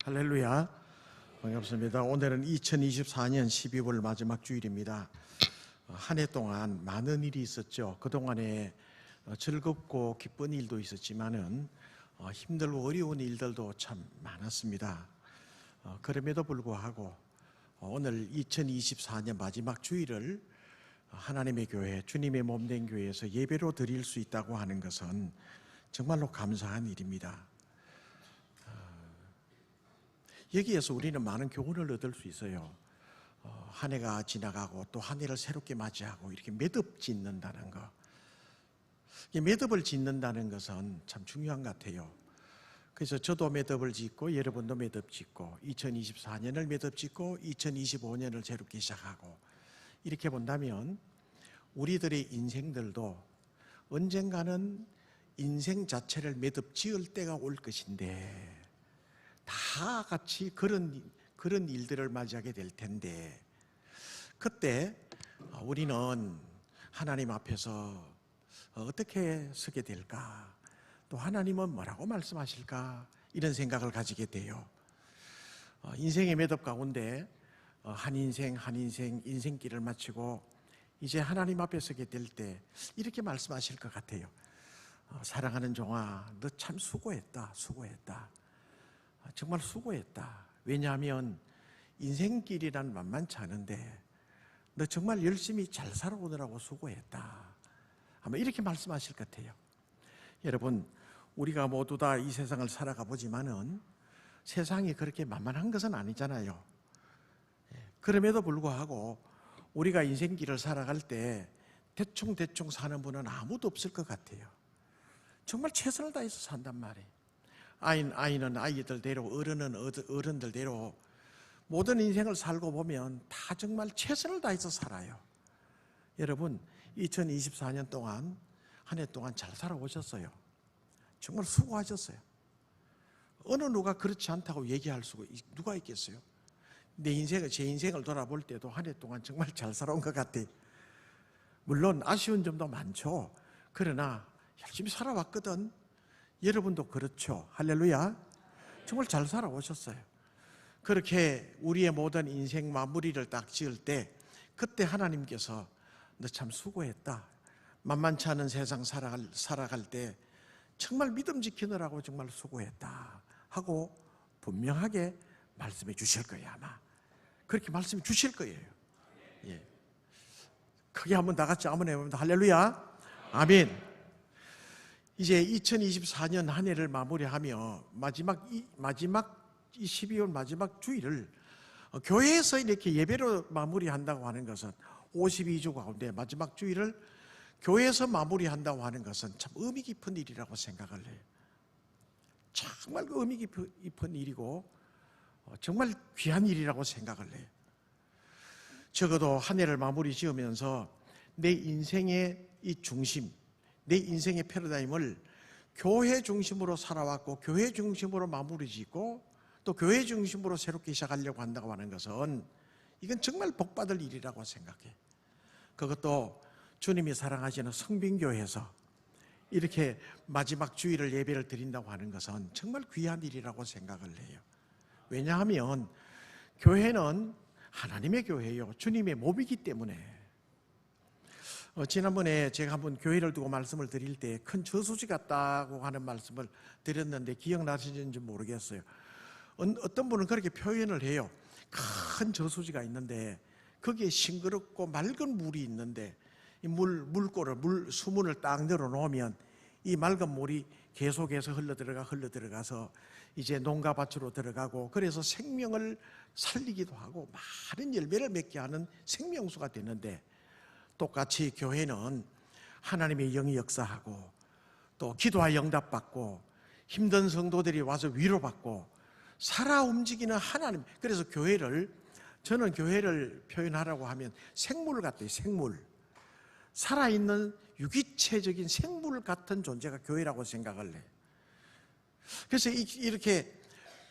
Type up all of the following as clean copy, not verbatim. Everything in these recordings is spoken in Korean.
할렐루야, 반갑습니다. 오늘은 2024년 12월 마지막 주일입니다. 한 해 동안 많은 일이 있었죠. 그동안에 즐겁고 기쁜 일도 있었지만은 힘들고 어려운 일들도 참 많았습니다. 그럼에도 불구하고 오늘 2024년 마지막 주일을 하나님의 교회, 주님의 몸된 교회에서 예배로 드릴 수 있다고 하는 것은 정말로 감사한 일입니다. 여기에서 우리는 많은 교훈을 얻을 수 있어요. 한 해가 지나가고 또 한 해를 새롭게 맞이하고 이렇게 매듭 짓는다는 것. 매듭을 짓는다는 것은 참 중요한 것 같아요. 그래서 저도 매듭을 짓고 여러분도 매듭 짓고 2024년을 매듭 짓고 2025년을 새롭게 시작하고 이렇게 본다면 우리들의 인생들도 언젠가는 인생 자체를 매듭 지을 때가 올 것인데 다 같이 그런 일들을 맞이하게 될 텐데 그때 우리는 하나님 앞에서 어떻게 서게 될까? 또 하나님은 뭐라고 말씀하실까? 이런 생각을 가지게 돼요. 인생의 매듭 가운데 한 인생 인생길을 마치고 이제 하나님 앞에 서게 될 때 이렇게 말씀하실 것 같아요. 사랑하는 종아, 너 참 수고했다. 정말 수고했다. 왜냐하면 인생길이란 만만치 않은데 너 정말 열심히 잘 살아오느라고 수고했다. 아마 이렇게 말씀하실 것 같아요. 여러분, 우리가 모두 다 이 세상을 살아가 보지만은 세상이 그렇게 만만한 것은 아니잖아요. 그럼에도 불구하고 우리가 인생길을 살아갈 때 대충 사는 분은 아무도 없을 것 같아요. 정말 최선을 다해서 산단 말이에요. 아이는 아이들대로, 어른은 어른들대로 모든 인생을 살고 보면 다 정말 최선을 다해서 살아요. 여러분, 2024년 동안 한 해 동안 잘 살아오셨어요. 정말 수고하셨어요. 어느 누가 그렇지 않다고 얘기할 수가 누가 있겠어요? 제 인생을 돌아볼 때도 한 해 동안 정말 잘 살아온 것 같아요. 물론 아쉬운 점도 많죠. 그러나 열심히 살아왔거든. 여러분도 그렇죠. 할렐루야. 정말 잘 살아오셨어요. 그렇게 우리의 모든 인생 마무리를 딱 지을 때 그때 하나님께서 너 참 수고했다. 만만치 않은 세상 살아갈 때 정말 믿음 지키느라고 정말 수고했다 하고 분명하게 말씀해 주실 거예요. 아마 그렇게 말씀해 주실 거예요. 예. 크게 한번 다 같이 아멘 해봅니다. 할렐루야. 아멘. 이제 2024년 한 해를 마무리하며 마지막 이 12월 마지막 주일을 교회에서 이렇게 예배로 마무리한다고 하는 것은 52주 가운데 마지막 주일을 교회에서 마무리한다고 하는 것은 참 의미 깊은 일이라고 생각을 해요. 정말 의미 깊은 일이고 정말 귀한 일이라고 생각을 해요. 적어도 한 해를 마무리 지으면서 내 인생의 이 중심, 내 인생의 패러다임을 교회 중심으로 살아왔고 교회 중심으로 마무리 짓고 또 교회 중심으로 새롭게 시작하려고 한다고 하는 것은 이건 정말 복받을 일이라고 생각해. 그것도 주님이 사랑하시는 성빈교회에서 이렇게 마지막 주일을 예배를 드린다고 하는 것은 정말 귀한 일이라고 생각을 해요. 왜냐하면 교회는 하나님의 교회예요. 주님의 몸이기 때문에. 지난번에 제가 한번 교회를 두고 말씀을 드릴 때 큰 저수지 같다고 하는 말씀을 드렸는데 기억나시는지 모르겠어요. 어떤 분은 그렇게 표현을 해요. 큰 저수지가 있는데 거기에 싱그럽고 맑은 물이 있는데 이 물꼬를 수문을 딱 열어놓으면 이 맑은 물이 계속해서 흘러들어가서 이제 농가밭으로 들어가고 그래서 생명을 살리기도 하고 많은 열매를 맺게 하는 생명수가 되는데 똑같이 교회는 하나님의 영이 역사하고 또 기도와 응답받고 힘든 성도들이 와서 위로받고 살아 움직이는 하나님. 그래서 저는 교회를 표현하라고 하면 생물 같아요. 생물. 살아있는 유기체적인 생물 같은 존재가 교회라고 생각을 해요. 그래서 이렇게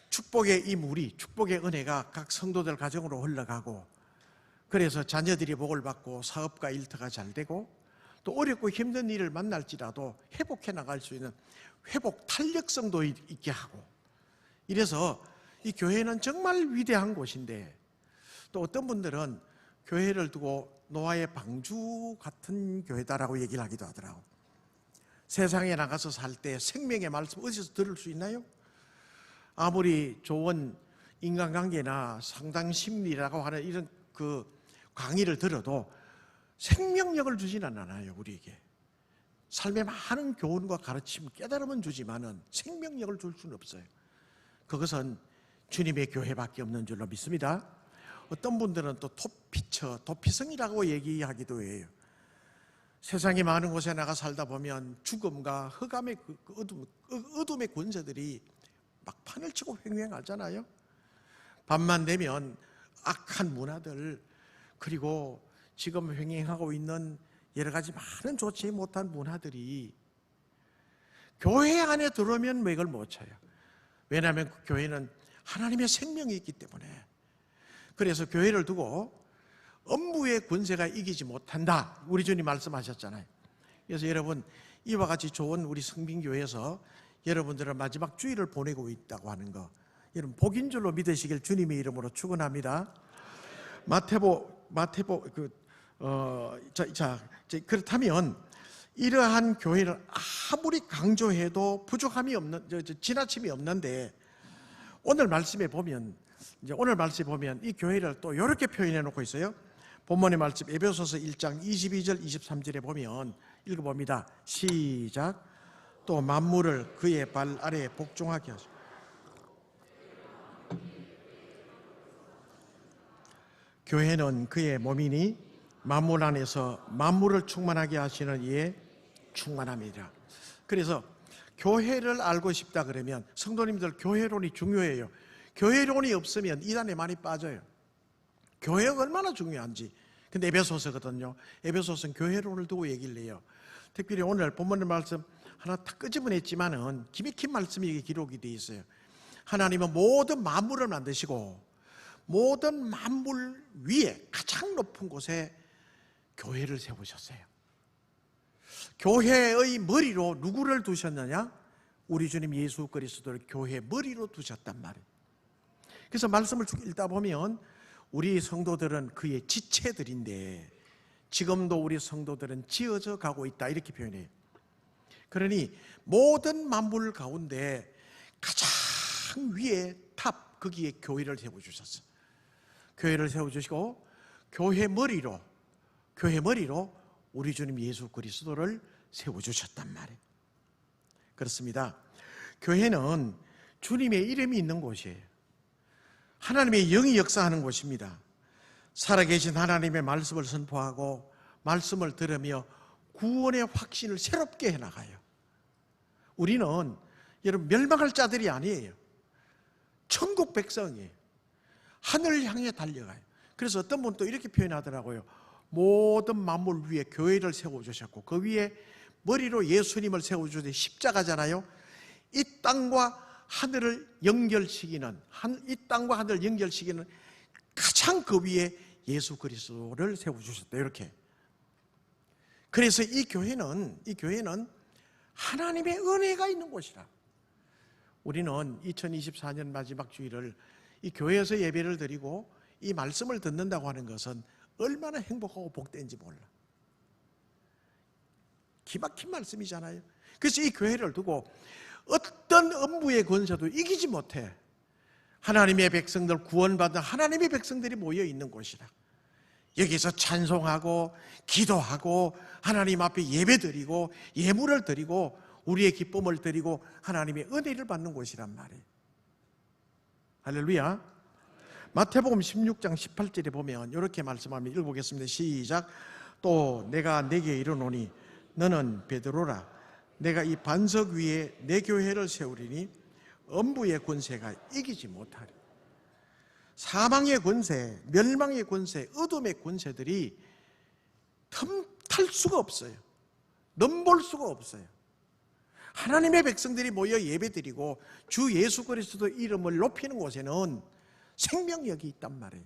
축복의 이 물이, 축복의 은혜가 각 성도들 가정으로 흘러가고 그래서 자녀들이 복을 받고 사업과 일터가 잘 되고 또 어렵고 힘든 일을 만날지라도 회복해 나갈 수 있는 회복 탄력성도 있게 하고 이래서 이 교회는 정말 위대한 곳인데 또 어떤 분들은 교회를 두고 노아의 방주 같은 교회다라고 얘기를 하기도 하더라고. 세상에 나가서 살 때 생명의 말씀 어디서 들을 수 있나요? 아무리 좋은 인간관계나 상담심리라고 하는 이런 그 강의를 들어도 생명력을 주지는 않아요. 우리에게 삶의 많은 교훈과 가르침, 깨달음은 주지만은 생명력을 줄 수는 없어요. 그것은 주님의 교회밖에 없는 줄로 믿습니다. 어떤 분들은 또 도피성이라고 얘기하기도 해요. 세상에 많은 곳에 나가 살다 보면 죽음과 흑암의 어둠의 권세들이 막 판을 치고 횡행하잖아요. 밤만 되면 악한 문화들, 그리고 지금 횡행하고 있는 여러 가지 많은 좋지 못한 문화들이 교회 안에 들어오면 맥을 못 쳐요. 왜냐하면 그 교회는 하나님의 생명이 있기 때문에. 그래서 교회를 두고 음부의 권세가 이기지 못한다, 우리 주님 말씀하셨잖아요. 그래서 여러분, 이와 같이 좋은 우리 성빈교회에서 여러분들은 마지막 주일을 보내고 있다고 하는 거, 여러분 복인 줄로 믿으시길 주님의 이름으로 축원합니다. 그렇다면 이러한 교회를 아무리 강조해도 부족함이 없는, 지나침이 없는데 오늘 말씀에 보면 이 교회를 또 이렇게 표현해 놓고 있어요. 본문의 말씀 에베소서 1장 22절 23절에 보면 읽어봅니다. 시작. 또 만물을 그의 발 아래에 복종하게 하시고. 교회는 그의 몸이니 만물 안에서 만물을 충만하게 하시는 이의 충만함이라. 그래서 교회를 알고 싶다 그러면 성도님들, 교회론이 중요해요. 교회론이 없으면 이단에 많이 빠져요. 교회가 얼마나 중요한지. 근데 에베소서거든요. 에베소서는 교회론을 두고 얘기를 해요. 특별히 오늘 본문의 말씀 하나 딱 끄집어냈지만은 기막힌 말씀이 기록이 되어 있어요. 하나님은 모든 만물을 만드시고 모든 만물 위에 가장 높은 곳에 교회를 세우셨어요. 교회의 머리로 누구를 두셨느냐? 우리 주님 예수 그리스도를 교회 머리로 두셨단 말이에요. 그래서 말씀을 쭉 읽다 보면 우리 성도들은 그의 지체들인데 지금도 우리 성도들은 지어져 가고 있다, 이렇게 표현해요. 그러니 모든 만물 가운데 가장 위에 탑, 거기에 교회를 세워주셨어요. 교회를 세워주시고 교회 머리로 우리 주님 예수 그리스도를 세워주셨단 말이에요. 그렇습니다. 교회는 주님의 이름이 있는 곳이에요. 하나님의 영이 역사하는 곳입니다. 살아계신 하나님의 말씀을 선포하고 말씀을 들으며 구원의 확신을 새롭게 해나가요. 우리는 여러분 멸망할 자들이 아니에요. 천국 백성이에요. 하늘을 향해 달려가요. 그래서 어떤 분은 또 이렇게 표현하더라고요. 모든 만물 위에 교회를 세워주셨고 그 위에 머리로 예수님을 세워주신 십자가잖아요. 이 땅과 하늘을 연결시키는 가장 그 위에 예수 그리스도를 세워주셨다, 이렇게. 그래서 이 교회는 하나님의 은혜가 있는 곳이라. 우리는 2024년 마지막 주일을 이 교회에서 예배를 드리고 이 말씀을 듣는다고 하는 것은 얼마나 행복하고 복된지 몰라. 기막힌 말씀이잖아요. 그래서 이 교회를 두고 어떤 음부의 권세도 이기지 못해. 하나님의 백성들, 구원받은 하나님의 백성들이 모여 있는 곳이라. 여기서 찬송하고 기도하고 하나님 앞에 예배드리고 예물을 드리고 우리의 기쁨을 드리고 하나님의 은혜를 받는 곳이란 말이에요. 할렐루야. 마태복음 16장 18절에 보면 이렇게 말씀합니다. 읽어보겠습니다. 시작. 또 내가 네게 이르노니 너는 베드로라. 내가 이 반석 위에 내 교회를 세우리니 음부의 권세가 이기지 못하리. 사망의 권세, 멸망의 권세, 어둠의 권세들이 틈탈 수가 없어요. 넘볼 수가 없어요. 하나님의 백성들이 모여 예배드리고 주 예수 그리스도 이름을 높이는 곳에는 생명력이 있단 말이에요.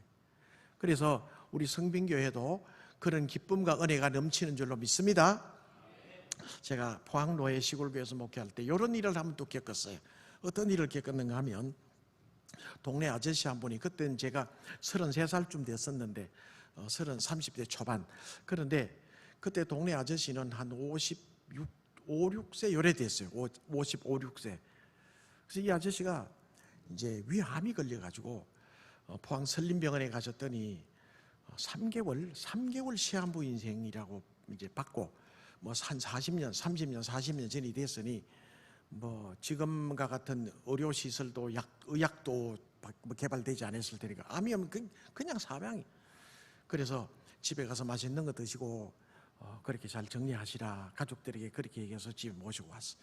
그래서 우리 성빈교회도 그런 기쁨과 은혜가 넘치는 줄로 믿습니다. 제가 포항노예 시골교회에서 목회할 때 이런 일을 한번 또 겪었어요. 어떤 일을 겪었는가 하면 동네 아저씨 한 분이, 그때는 제가 33살쯤 됐었는데 30대 초반. 그런데 그때 동네 아저씨는 한 56, 5, 6세 요래 됐어요. 55, 6세. 그래서 이 아저씨가 이제 위암이 걸려가지고 포항 설림병원에 가셨더니 3개월 시한부 인생이라고 이제 받고, 뭐 한 40년, 30년, 40년 전이 됐으니 뭐 지금과 같은 의료 시설도 의약도 개발되지 않았을 테니까 암이 오면 그냥 사망이. 그래서 집에 가서 맛있는 거 드시고 그렇게 잘 정리하시라, 가족들에게 그렇게 얘기해서 집에 모시고 왔어.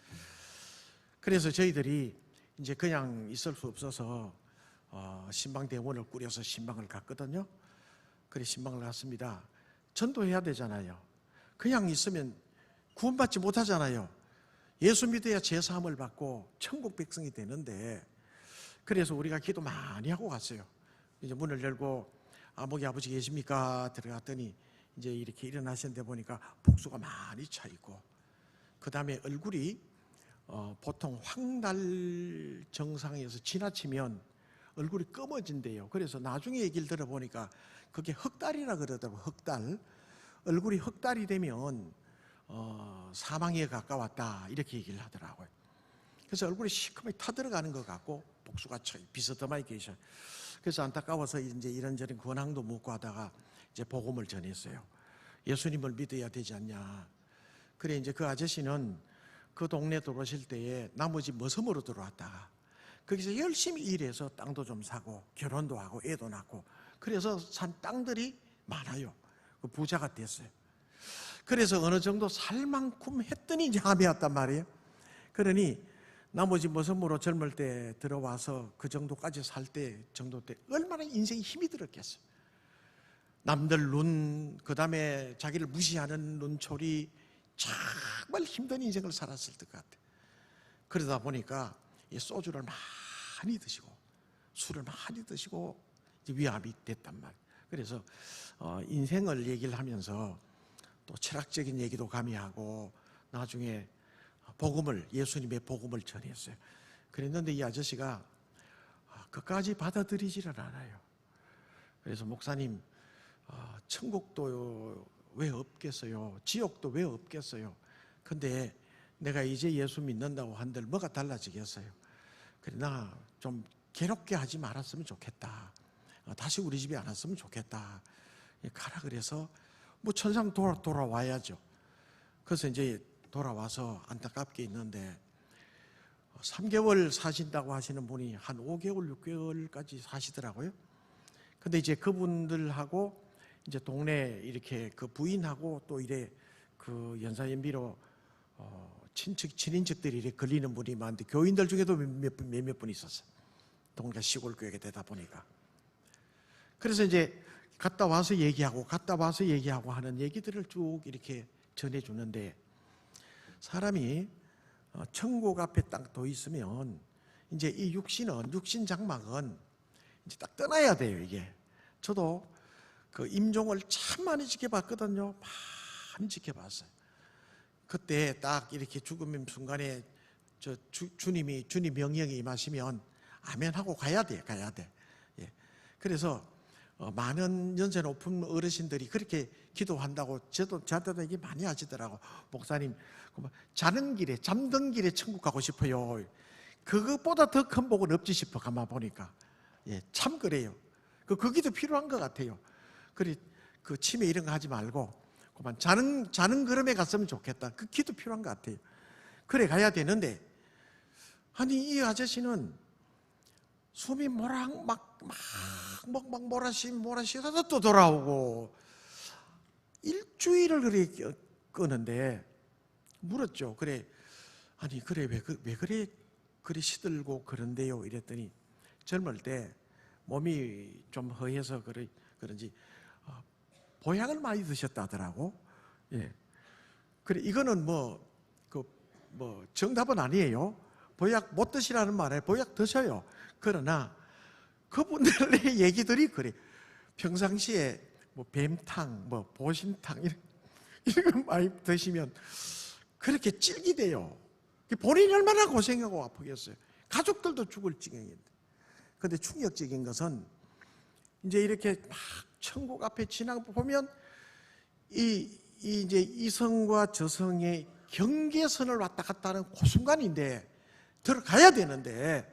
그래서 저희들이 이제 그냥 있을 수 없어서 신방대원을 꾸려서 신방을 갔거든요. 그래 신방을 갔습니다. 전도해야 되잖아요. 그냥 있으면 구원받지 못하잖아요. 예수 믿어야 제사함을 받고 천국 백성이 되는데, 그래서 우리가 기도 많이 하고 갔어요. 이제 문을 열고 아무개 아버지 계십니까? 들어갔더니 이제 이렇게 일어나시는데 보니까 복수가 많이 차 있고, 그 다음에 얼굴이 보통 황달 정상에서 지나치면 얼굴이 검어진대요. 그래서 나중에 얘기를 들어보니까 그게 흑달이라 그러더라고요. 흑달. 얼굴이 흑달이 되면 사망에 가까웠다, 이렇게 얘기를 하더라고요. 그래서 얼굴이 시커멓게 타들어가는 것 같고 복수가 비스듬하게 계셔요. 그래서 안타까워서 이제 이런저런 권항도 묻고 하다가 이제 복음을 전했어요. 예수님을 믿어야 되지 않냐. 그래 이제 그 아저씨는 그 동네 들어오실 때에 나머지 머섬으로 들어왔다가 거기서 열심히 일해서 땅도 좀 사고 결혼도 하고 애도 낳고, 그래서 산 땅들이 많아요. 부자가 됐어요. 그래서 어느 정도 살 만큼 했더니 이제 암이 왔단 말이에요. 그러니 나머지 머섬으로 젊을 때 들어와서 그 정도까지 살 때 정도 때 얼마나 인생에 힘이 들었겠어요. 남들 눈, 그 다음에 자기를 무시하는 눈초리, 정말 힘든 인생을 살았을 것 같아요. 그러다 보니까 이 소주를 많이 드시고 술을 많이 드시고 이제 위암이 됐단 말이에요. 그래서 인생을 얘기를 하면서 또 철학적인 얘기도 가미하고 나중에 복음을, 예수님의 복음을 전했어요. 그랬는데 이 아저씨가 그까지 받아들이지를 않아요. 그래서 목사님, 천국도 왜 없겠어요? 지옥도 왜 없겠어요? 근데 내가 이제 예수 믿는다고 한들 뭐가 달라지겠어요? 그래 나 좀 괴롭게 하지 말았으면 좋겠다. 다시 우리 집에 안 왔으면 좋겠다. 가라 그래서 뭐 천상 돌아와야죠. 그래서 이제 돌아와서 안타깝게 있는데 3개월 사신다고 하시는 분이 한 5개월, 6개월까지 사시더라고요. 근데 이제 그분들하고 이제 동네 이렇게 그 부인하고 또 이래 그 연사연비로 친인척들이 이렇게 걸리는 분이 많은데 교인들 중에도 몇몇 분 있었어요. 동네가 시골 교회가 되다 보니까. 그래서 이제 갔다 와서 얘기하고 하는 얘기들을 쭉 이렇게 전해주는데, 사람이 천국 앞에 딱 더 있으면 이제 이 육신 장막은 이제 딱 떠나야 돼요. 이게 저도 그 임종을 참 많이 지켜봤거든요. 많이 지켜봤어요. 그때 딱 이렇게 죽음 순간에 주님 명령이 임하시면 아멘하고 가야 돼. 예. 그래서 많은 연세 높은 어르신들이 그렇게 기도한다고 저한테도 얘기 많이 하시더라고. 목사님, 잠든 길에 천국 가고 싶어요. 그것보다 더 큰 복은 없지 싶어. 가만 보니까. 예, 참 그래요. 그 기도 필요한 것 같아요. 그래, 그 치매 이런 거 하지 말고 그만 자는 걸음에 갔으면 좋겠다. 그 기도 필요한 것 같아요. 그래 가야 되는데, 아니 이 아저씨는 숨이 막 몰아쉬다가 또 돌아오고 일주일을 그래 끄는데 물었죠. 그래, 아니 그래 왜 그래 시들고 그런데요? 이랬더니 젊을 때 몸이 좀 허해서 그런지 보약을 많이 드셨다더라고. 예. 그래 이거는 정답은 아니에요. 보약 못 드시라는 말에 보약 드셔요. 그러나 그분들의 얘기들이 그래. 평상시에 뱀탕, 보신탕 이런 거 많이 드시면 그렇게 찔기 돼요. 본인이 얼마나 고생하고 아프겠어요. 가족들도 죽을 지경인데. 근데 충격적인 것은 이제 이렇게 막 천국 앞에 지나고 보면 이제 이성과 저성의 경계선을 왔다 갔다 하는 그 순간인데, 들어가야 되는데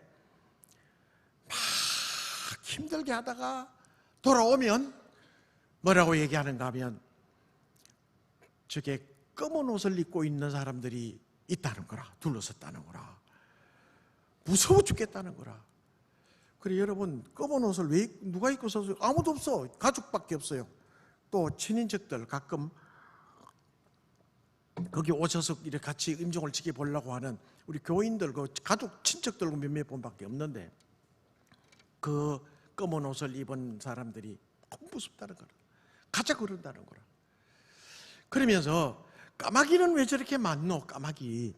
막 힘들게 하다가 돌아오면 뭐라고 얘기하는가 하면, 저게 검은 옷을 입고 있는 사람들이 있다는 거라, 둘러섰다는 거라, 무서워 죽겠다는 거라. 그래 여러분, 검은 옷을 왜 누가 입고 있어서? 아무도 없어. 가족밖에 없어요. 또 친인척들 가끔 거기 오셔서 이렇게 같이 임종을 지켜보려고 하는 우리 교인들, 그 가족 친척들 몇몇 분밖에 없는데, 그 검은 옷을 입은 사람들이 너무 무섭다는 거라, 가자 그런다는 거라. 그러면서 까마귀는 왜 저렇게 많노? 까마귀.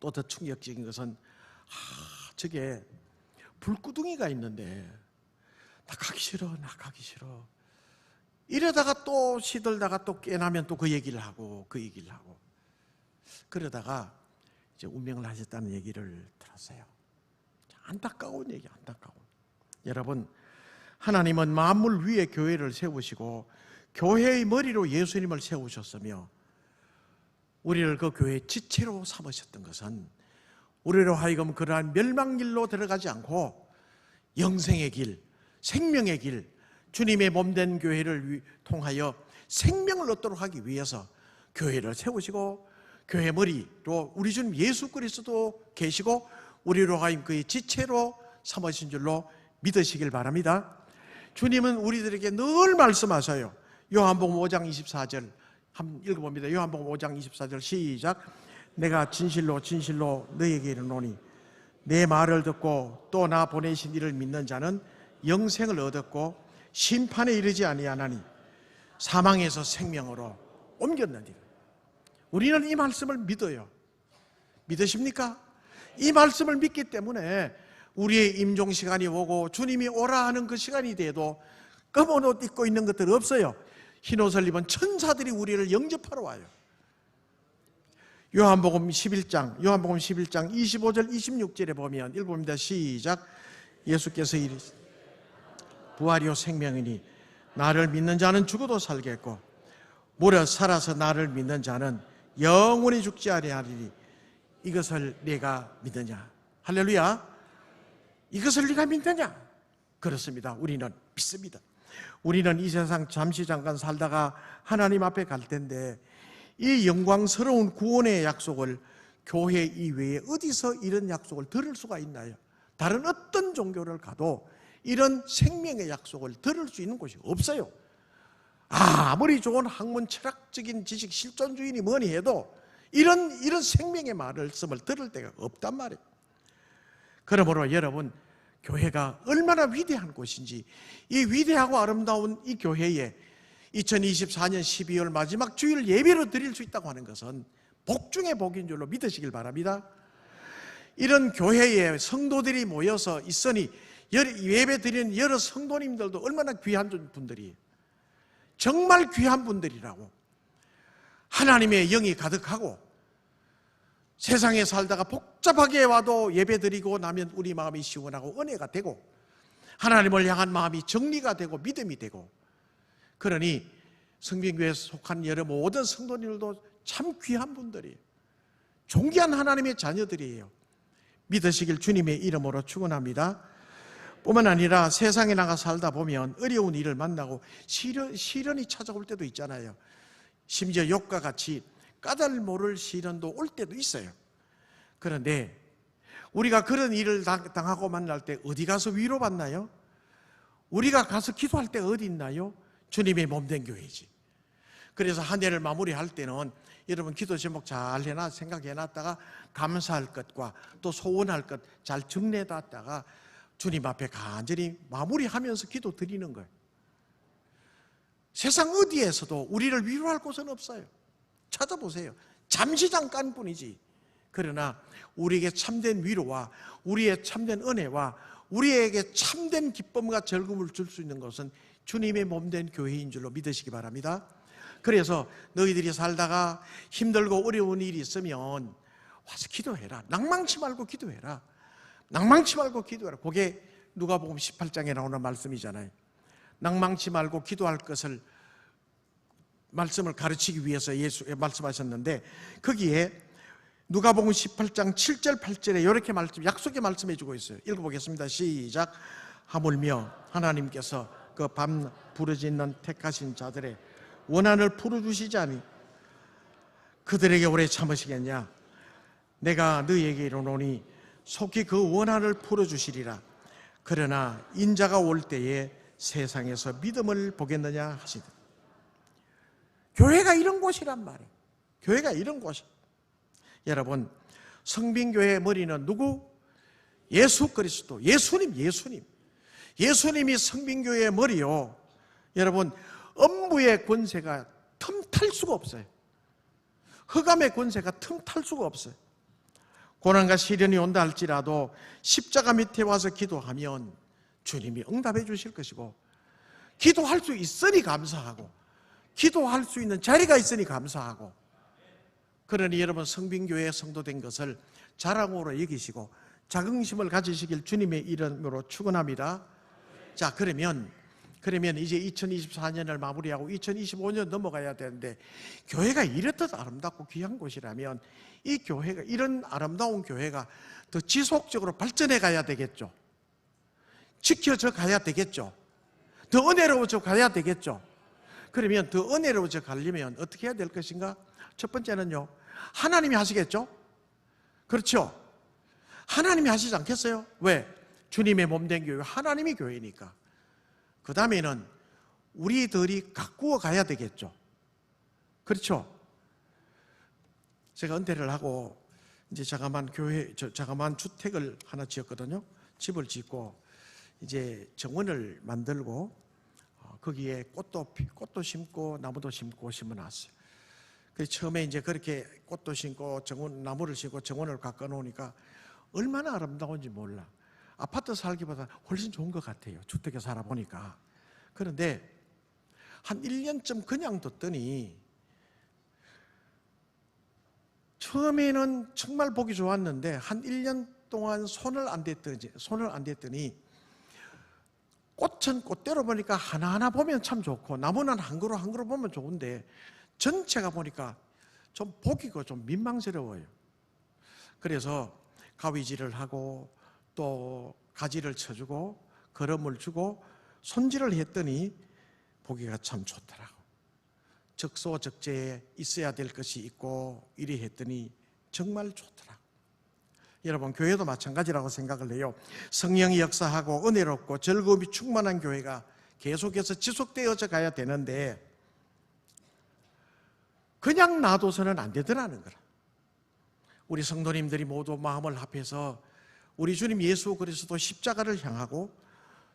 또 더 충격적인 것은 저게 불구덩이가 있는데, 나 가기 싫어, 나 가기 싫어. 이러다가 또 시들다가 또 깨나면 또 그 얘기를 하고 그 얘기를 하고, 그러다가 이제 운명을 하셨다는 얘기를 들었어요. 안타까운 얘기, 안타까운. 여러분, 하나님은 만물 위에 교회를 세우시고 교회의 머리로 예수님을 세우셨으며, 우리를 그 교회의 지체로 삼으셨던 것은 우리로 하여금 그러한 멸망길로 들어가지 않고 영생의 길, 생명의 길, 주님의 몸된 교회를 통하여 생명을 얻도록 하기 위해서 교회를 세우시고, 교회 머리로 우리 주님 예수 그리스도 계시고 우리로 하여금 그의 지체로 삼으신 줄로 믿으시길 바랍니다. 주님은 우리들에게 늘 말씀하셔요. 요한복음 5장 24절 한번 읽어봅니다. 요한복음 5장 24절 시작. 내가 진실로 진실로 너희에게 이르노니 내 말을 듣고 또 나 보내신 이를 믿는 자는 영생을 얻었고 심판에 이르지 아니하나니 사망에서 생명으로 옮겼느니라. 우리는 이 말씀을 믿어요. 믿으십니까? 이 말씀을 믿기 때문에 우리의 임종 시간이 오고 주님이 오라 하는 그 시간이 돼도 검은 옷 입고 있는 것들 없어요. 흰 옷을 입은 천사들이 우리를 영접하러 와요. 요한복음 11장 25절 26절에 보면 읽어봅니다. 시작. 예수께서 이르시되 부활이요 생명이니 나를 믿는 자는 죽어도 살겠고 무려 살아서 나를 믿는 자는 영원히 죽지 아니하리니 이것을 네가 믿느냐? 할렐루야. 이것을 네가 믿느냐? 그렇습니다. 우리는 믿습니다. 우리는 이 세상 잠시 잠깐 살다가 하나님 앞에 갈 텐데, 이 영광스러운 구원의 약속을 교회 이외에 어디서 이런 약속을 들을 수가 있나요? 다른 어떤 종교를 가도 이런 생명의 약속을 들을 수 있는 곳이 없어요. 아무리 좋은 학문 철학적인 지식 실존주의니 뭐니 해도 이런 생명의 말씀을 들을 데가 없단 말이에요. 그러므로 여러분, 교회가 얼마나 위대한 곳인지, 이 위대하고 아름다운 이 교회에 2024년 12월 마지막 주일 예배로 드릴 수 있다고 하는 것은 복 중에 복인 줄로 믿으시길 바랍니다. 이런 교회에 성도들이 모여서 있으니 예배 드리는 여러 성도님들도 얼마나 귀한 분들이에요. 정말 귀한 분들이라고. 하나님의 영이 가득하고 세상에 살다가 복잡하게 와도 예배 드리고 나면 우리 마음이 시원하고 은혜가 되고 하나님을 향한 마음이 정리가 되고 믿음이 되고, 그러니 성빈교회에 속한 여러 모든 성도님들도 참 귀한 분들이에요. 존귀한 하나님의 자녀들이에요. 믿으시길 주님의 이름으로 축원합니다. 뿐만 아니라 세상에 나가 살다 보면 어려운 일을 만나고 시련이 찾아올 때도 있잖아요. 심지어 욕과 같이 까닭 모를 시련도 올 때도 있어요. 그런데 우리가 그런 일을 당하고 만날 때 어디 가서 위로받나요? 우리가 가서 기도할 때 어디 있나요? 주님의 몸된 교회지. 그래서 한 해를 마무리할 때는 여러분 기도 제목 잘 생각해놨다가 감사할 것과 또 소원할 것 잘 정리해놨다가 주님 앞에 간절히 마무리하면서 기도 드리는 거예요. 세상 어디에서도 우리를 위로할 곳은 없어요. 찾아보세요. 잠시 잠깐뿐이지. 그러나 우리에게 참된 위로와 우리의 참된 은혜와 우리에게 참된 기쁨과 즐거움을 줄 수 있는 것은 주님의 몸된 교회인 줄로 믿으시기 바랍니다. 그래서 너희들이 살다가 힘들고 어려운 일이 있으면 와서 기도해라. 낭망치 말고 기도해라. 낭망치 말고 기도해라. 그게 누가복음 18장에 나오는 말씀이잖아요. 낭망치 말고 기도할 것을 말씀을 가르치기 위해서 예수 말씀하셨는데, 거기에 누가복음 18장 7절 8절에 이렇게 약속의 말씀해 주고 있어요. 읽어보겠습니다. 시작. 하물며 하나님께서 그 밤 부르짖는 택하신 자들의 원한을 풀어주시자니 그들에게 오래 참으시겠냐. 내가 너희에게 이르노니 속히 그 원한을 풀어주시리라. 그러나 인자가 올 때에 세상에서 믿음을 보겠느냐 하시더라. 교회가 이런 곳이란 말이에요. 교회가 이런 곳이. 여러분, 성빈교회의 머리는 누구? 예수 그리스도, 예수님이 성빈교회의 머리요. 여러분, 음부의 권세가 틈탈 수가 없어요. 흑암의 권세가 틈탈 수가 없어요. 고난과 시련이 온다 할지라도 십자가 밑에 와서 기도하면 주님이 응답해 주실 것이고, 기도할 수 있으니 감사하고, 기도할 수 있는 자리가 있으니 감사하고, 그러니 여러분, 성빈교회의 성도된 것을 자랑으로 여기시고 자긍심을 가지시길 주님의 이름으로 축원합니다. 자, 그러면 이제 2024년을 마무리하고 2025년 넘어가야 되는데, 교회가 이렇듯 아름답고 귀한 곳이라면 이 교회가, 이런 아름다운 교회가 더 지속적으로 발전해 가야 되겠죠. 지켜져 가야 되겠죠. 더 은혜로워져 가야 되겠죠. 그러면 더 은혜로워져 가려면 어떻게 해야 될 것인가? 첫 번째는요, 하나님이 하시겠죠? 그렇죠? 하나님이 하시지 않겠어요? 왜? 주님의 몸된 교회, 하나님이 교회니까. 그 다음에는 우리들이 가꾸어 가야 되겠죠. 그렇죠? 제가 은퇴를 하고 이제 자그마한 주택을 하나 지었거든요. 집을 짓고 이제 정원을 만들고 거기에 꽃도 심고 나무도 심고 심어놨어요. 그래서 처음에 이제 그렇게 꽃도 심고 나무를 심고 정원을 가꿔 놓으니까 얼마나 아름다운지 몰라. 아파트 살기보다 훨씬 좋은 것 같아요. 주택에 살아보니까. 그런데 한 1년쯤 그냥 뒀더니 처음에는 정말 보기 좋았는데 한 1년 동안 손을 안 댔더니 꽃은 꽃대로 보니까 하나하나 보면 참 좋고 나무는 한 그루 한 그루 보면 좋은데 전체가 보니까 좀 보기가 좀 민망스러워요. 그래서 가위질을 하고 또 가지를 쳐주고 거름을 주고 손질을 했더니 보기가 참 좋더라고. 적소적재에 있어야 될 것이 있고 이리 했더니 정말 좋더라고. 여러분, 교회도 마찬가지라고 생각을 해요. 성령이 역사하고 은혜롭고 즐거움이 충만한 교회가 계속해서 지속되어져 가야 되는데 그냥 놔둬서는 안 되더라는 거라. 우리 성도님들이 모두 마음을 합해서 우리 주님 예수 그리스도 십자가를 향하고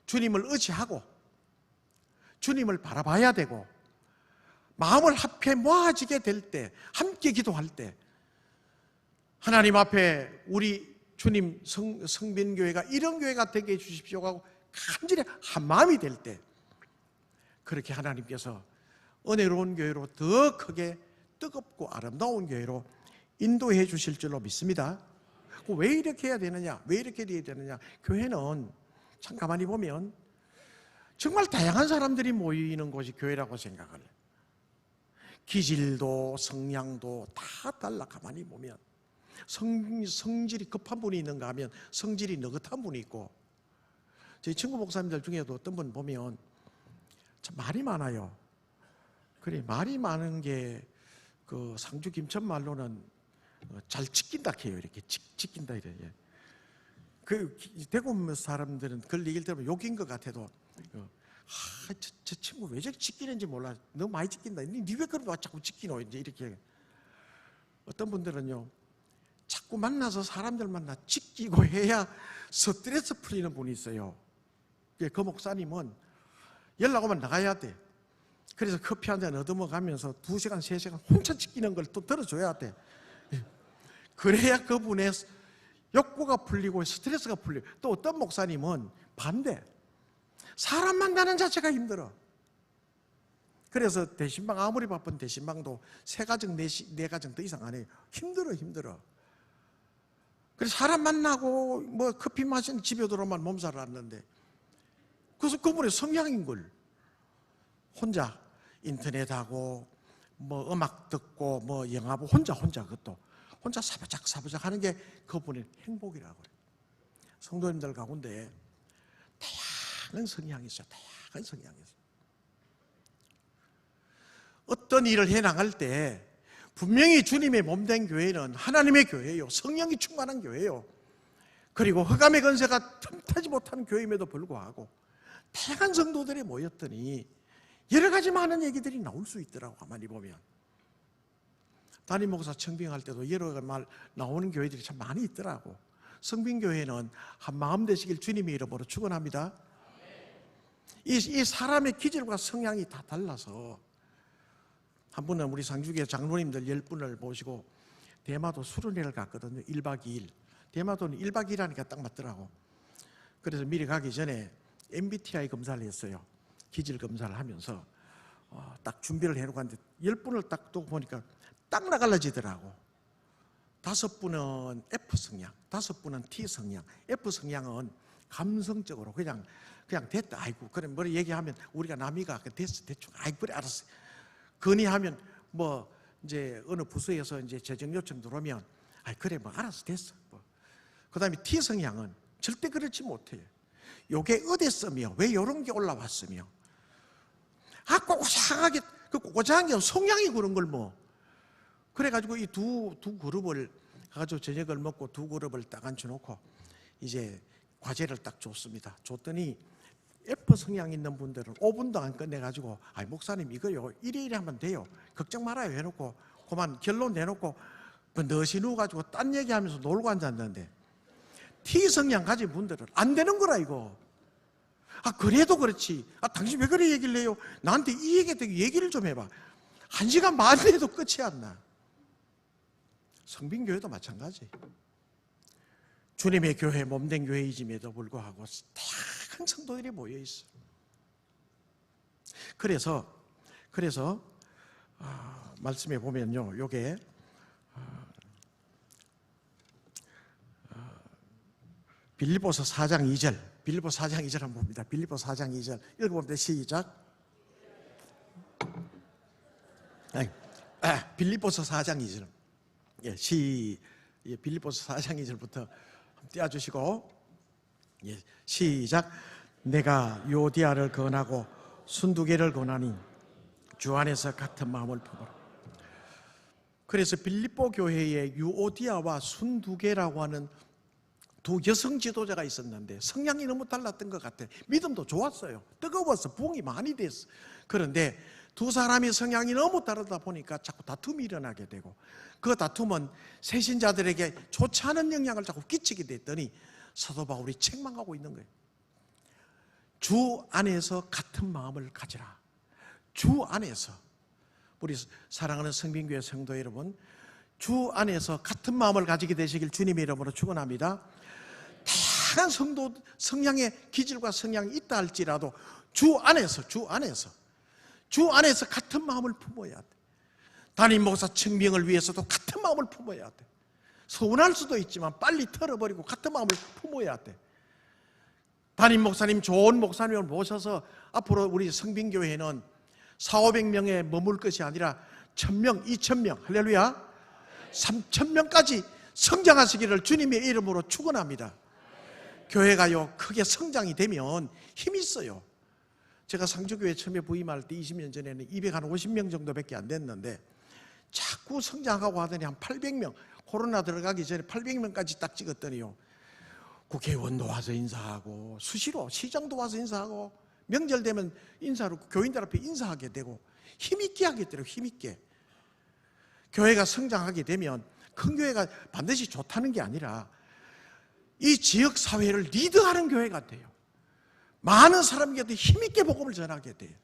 주님을 의지하고 주님을 바라봐야 되고, 마음을 합해 모아지게 될 때, 함께 기도할 때 하나님 앞에 우리 주님 성빈교회가 이런 교회가 되게 해주십시오 하고 간절히 한 마음이 될 때, 그렇게 하나님께서 은혜로운 교회로 더 크게 뜨겁고 아름다운 교회로 인도해 주실 줄로 믿습니다. 왜 이렇게 해야 되느냐? 왜 이렇게 해야 되느냐? 교회는 참 가만히 보면 정말 다양한 사람들이 모이는 곳이 교회라고 생각을 해요. 기질도 성향도 다 달라. 가만히 보면 성질이 급한 분이 있는가 하면 성질이 느긋한 분이 있고, 저희 친구 목사님들 중에도 어떤 분 보면 참 말이 많아요. 그래, 말이 많은 게 그 상주 김천 말로는 잘 지킨다 해요. 이렇게 지킨다 이래. 그 대구 사람들은 그걸 얘기를 들으면 욕인 것 같아도 저 친구 왜 저렇게 지키는지 몰라. 너무 많이 지킨다. 니 왜 그런 거 자꾸 지키노? 이제 이렇게. 어떤 분들은요, 자꾸 만나서 사람들 만나 지키고 해야 스트레스 풀리는 분이 있어요. 그 목사님은 연락 오면 나가야 돼. 그래서 커피 한 잔 얻어먹으면서 2시간, 3시간 혼자 지키는 걸 또 들어줘야 돼. 그래야 그분의 욕구가 풀리고 스트레스가 풀리고. 또 어떤 목사님은 반대. 사람 만나는 자체가 힘들어. 그래서 대신방, 아무리 바쁜 대신방도 3가정, 4가정 더 이상 안 해요. 힘들어. 그래서 사람 만나고 뭐 커피 마시는 집에 들어오면 몸살을 앓는데, 그래서 그분의 성향인 걸. 혼자 인터넷하고 뭐 음악 듣고 뭐 영화 보고 혼자 그것도 혼자 사부작 하는 게 그분의 행복이라고 그래요. 성도님들 가운데 다양한 성향이 있어요. 다양한 성향이 있어요. 어떤 일을 해나갈 때 분명히 주님의 몸된 교회는 하나님의 교회예요. 성령이 충만한 교회예요. 그리고 흑암의 권세가 틈타지 못하는 교회임에도 불구하고 다양한 성도들이 모였더니 여러 가지 많은 얘기들이 나올 수 있더라고. 가만히 보면 담임 목사 청빙할 때도 여러 말 나오는 교회들이 참 많이 있더라고. 성빈교회는 한 마음 되시길 주님의 이름으로 축원합니다. 이 사람의 기질과 성향이 다 달라서, 한 분은 우리 상주교회 장로님들 10분을 모시고 대마도 수련회를 갔거든요. 1박 2일. 대마도는 1박 2일 하니까 딱 맞더라고. 그래서 미리 가기 전에 MBTI 검사를 했어요. 기질 검사를 하면서 딱 준비를 해놓고 갔는데 10분을 딱 두고 보니까 딱 나갈라지더라고. 5분은 F 성향, 5분은 T 성향. F 성향은 감성적으로 그냥 됐다. 아이고, 그래 뭐 얘기하면 우리가 남이가 됐어 대충. 아이고 그래 알았어. 건의하면 뭐 이제 어느 부서에서 이제 재정 요청 들어오면 아이 그래 뭐 알았어 됐어. 뭐. 그다음에 T 성향은 절대 그렇지 못해요. 요게 어디서며 왜 이런 게 올라왔으며. 꼬고장하게 그 꼬고장한 게 성향이 그런 걸 뭐. 그래가지고 이 두 그룹을 가지고 저녁을 먹고 두 그룹을 딱 앉혀놓고 이제 과제를 딱 줬습니다. 줬더니 F 성향 있는 분들은 5분도 안 끝내가지고 목사님 이거요 이래 하면 돼요. 걱정 말아요 해놓고 그만 결론 내놓고 너시 누워가지고 딴 얘기하면서 놀고 앉았는데, T 성향 가진 분들은 안 되는 거라 이거. 그래도 그렇지. 당신 왜 그래 얘기를 해요? 나한테 이 얘기를 좀 해봐. 1시간 반 해도 끝이 안 나. 성빈교회도 마찬가지. 주님의 교회, 몸된 교회이짐에도 불구하고 다양한 성도들이 모여 있어. 그래서 말씀해 보면요, 요게 빌립보서 4장 2절, 빌립보서 4장 2절 한번 봅니다. 빌립보서 4장 2절 읽어봅니다. 시작. 빌립보서 4장 2절. 빌립보서 4장 2절부터 띄워주시고, 시작. 내가 요디아를 권하고 순두개를 권하니 주 안에서 같은 마음을 품어라. 그래서 빌립보 교회에 유오디아와 순두개라고 하는 두 여성 지도자가 있었는데 성향이 너무 달랐던 것 같아요. 믿음도 좋았어요. 뜨거워서 부흥이 많이 됐어. 그런데 두 사람의 성향이 너무 다르다 보니까 자꾸 다툼이 일어나게 되고, 그 다툼은 새신자들에게 좋지 않은 영향을 자꾸 끼치게 됐더니 사도 바울이 책망하고 있는 거예요. 주 안에서 같은 마음을 가지라. 주 안에서. 우리 사랑하는 성빈교회 성도 여러분, 주 안에서 같은 마음을 가지게 되시길 주님의 이름으로 축원합니다. 다양한 성도 성향의 기질과 성향이 있다 할지라도 주 안에서 같은 마음을 품어야 돼. 담임 목사 청빙을 위해서도 같은 마음을 품어야 돼. 서운할 수도 있지만 빨리 털어버리고 같은 마음을 품어야 돼. 담임 목사님, 좋은 목사님을 모셔서 앞으로 우리 성빈교회는 400~500명에 머물 것이 아니라 1000명, 2000명, 할렐루야, 3000명까지 성장하시기를 주님의 이름으로 축원합니다. 교회가요 크게 성장이 되면 힘이 있어요. 제가 상주교회 처음에 부임할 때 20년 전에는 250명 정도밖에 안 됐는데 자꾸 성장하고 하더니 한 800명, 코로나 들어가기 전에 800명까지 딱 찍었더니요, 국회의원도 와서 인사하고 수시로 시장도 와서 인사하고 명절 되면 인사로 교인들 앞에 인사하게 되고 힘있게 하겠더라고요. 힘있게. 교회가 성장하게 되면 큰 교회가 반드시 좋다는 게 아니라 이 지역사회를 리드하는 교회가 돼요. 많은 사람에게 힘있게 복음을 전하게 돼요.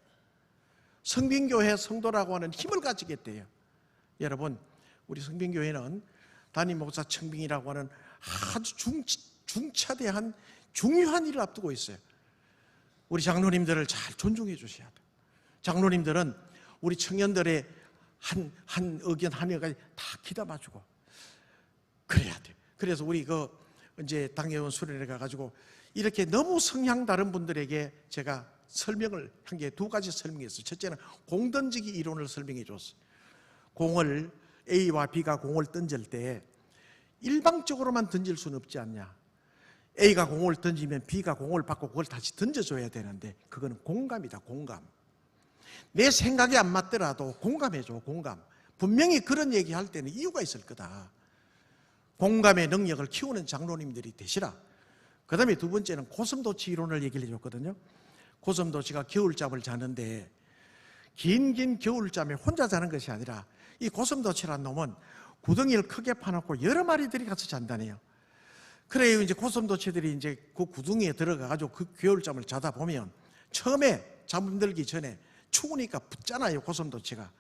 성빈교회 성도라고 하는 힘을 가지게 돼요. 여러분, 우리 성빈교회는 담임 목사 청빙이라고 하는 아주 중차대한 중요한 일을 앞두고 있어요. 우리 장로님들을 잘 존중해 주셔야 돼요. 장로님들은 우리 청년들의 한 의견 한 의견까지 다 귀담아주고 그래야 돼요. 그래서 우리 이제 당회원 수련회 가가지고 이렇게 너무 성향 다른 분들에게 제가 설명을 한 게 두 가지 설명했어요. 첫째는 공 던지기 이론을 설명해 줬어요. 공을 A와 B가 공을 던질 때 일방적으로만 던질 수는 없지 않냐. A가 공을 던지면 B가 공을 받고 그걸 다시 던져줘야 되는데 그거는 공감이다. 공감. 내 생각이 안 맞더라도 공감해줘. 공감. 분명히 그런 얘기할 때는 이유가 있을 거다. 공감의 능력을 키우는 장로님들이 되시라. 그 다음에 두 번째는 고슴도치 이론을 얘기를 해줬거든요. 고슴도치가 겨울잠을 자는데 긴 겨울잠에 혼자 자는 것이 아니라 이 고슴도치란 놈은 구덩이를 크게 파놓고 여러 마리들이 같이 잔다네요. 그래요. 이제 고슴도치들이 이제 그 구덩이에 들어가가지고 그 겨울잠을 자다 보면 처음에 잠들기 전에 추우니까 붙잖아요. 고슴도치가.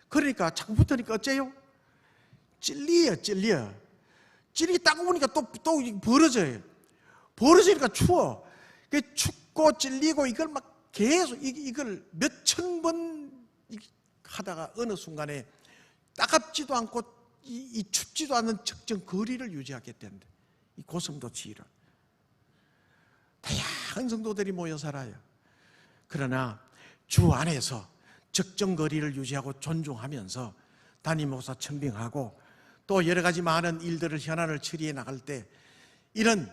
그러니까 자꾸 붙으니까 어째요? 찔려. 찔리 딱 오니까 또 벌어져요. 벌어지니까 추워. 춥고 찔리고 이걸 막 계속 이걸 몇천 번 하다가 어느 순간에 따갑지도 않고 이 춥지도 않은 적정 거리를 유지하게 된다. 이 고슴도치를 다양한 성도들이 모여 살아요. 그러나 주 안에서 적정 거리를 유지하고 존중하면서 담임 목사 청빙하고 또 여러 가지 많은 일들을 현안을 처리해 나갈 때 이런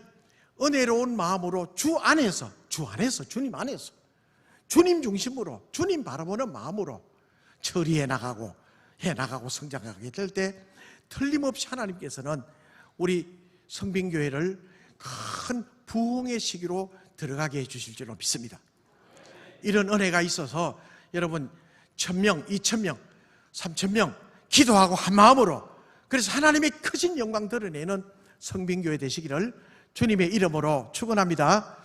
은혜로운 마음으로 주 안에서 주님 안에서 주님 중심으로 주님 바라보는 마음으로 처리해 나가고 성장하게 될 때 틀림없이 하나님께서는 우리 성빈교회를 큰 부흥의 시기로 들어가게 해주실 줄로 믿습니다. 이런 은혜가 있어서 여러분 1000명, 2000명, 3000명 기도하고 한 마음으로 그래서 하나님의 크신 영광 드러내는 성빈교회 되시기를 주님의 이름으로 축원합니다.